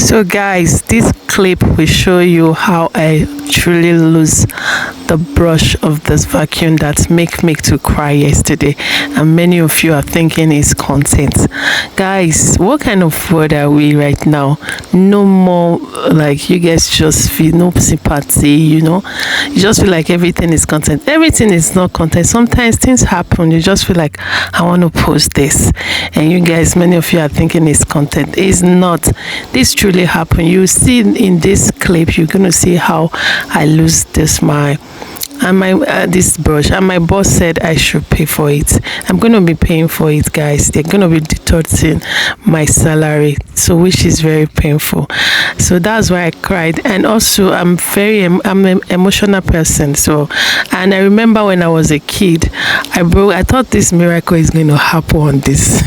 So guys, this clip will show you how I truly lose the brush of this vacuum that make me to cry yesterday, and many of you are thinking it's content. Guys, what kind of world are we right now? No more like you guys just feel no sympathy, you just feel like everything is content. Everything is not content. Sometimes things happen, you just feel like I want to post this, and you guys, many of you are thinking it's content. It's not. This truly happened. You see in this clip, you're gonna see how I lose this this brush, and my boss said I should pay for it. I'm going to be paying for it, guys. They're going to be deducting my salary, so which is very painful. So that's why I cried. And also I'm an emotional person. So, and I remember when I was a kid, I thought this miracle is going to happen on this.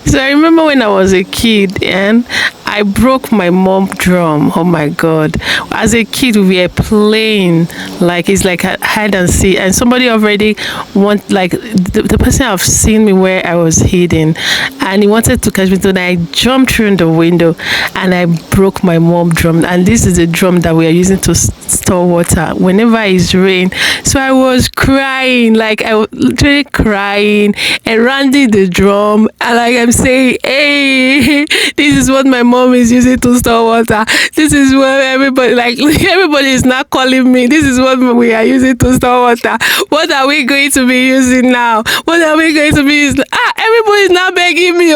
So I remember when I was a kid and I broke my mom drum. Oh my god. As a kid we were playing like it's like a hide and seek, and somebody already the person have seen me where I was hidden, and he wanted to catch me, so I jumped through the window and I broke my mom drum. And this is a drum that we are using to store water whenever it's rain. So I was crying, like I was literally crying and rounding the drum, and like I'm saying, hey, this is what my mom is using to store water. This is what everybody is now calling me. This is what we are using to store water. What are we going to be using now? What are we going to be using? Everybody is now begging me.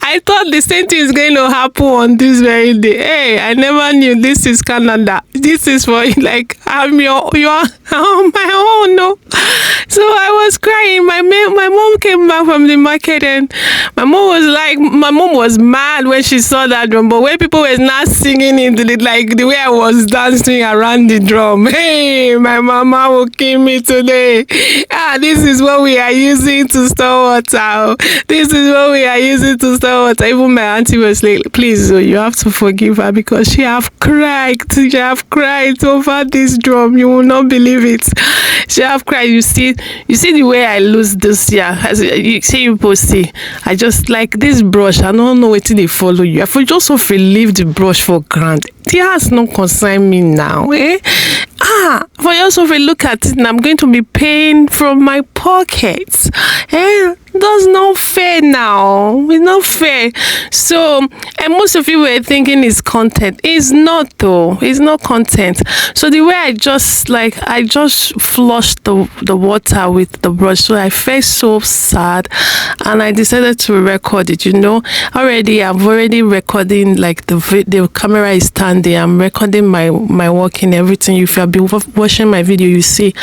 I thought the same thing is going to happen on this very day. Hey, I never knew this is Canada. This is for like you are on my own. No. So I was crying. My mom came back from the market, and my mom was mad when she saw that drum. But when people were not singing it, like the way I was dancing around the drum, hey, my mama will kill me today. This is what we are using to store water. This is what we are using to store water. Even my auntie was like, please, you have to forgive her because she have cried. She have cried over this drum. You will not believe it. She have cried. You see the way I lose this year. As you see, you post see. I just like this brush. I don't know what they follow you. I for just so leave the brush for granted. It has no concern me now. For you also look at it, and I'm going to be paying from my pockets. That's not fair now. It's not fair. So, and most of you were thinking it's content. It's not though. It's not content. So the way I just flushed the water with the brush. So I felt so sad, and I decided to record it. I'm already recording, like the camera is standing. I'm recording my work and everything. If you have been watching my video, you see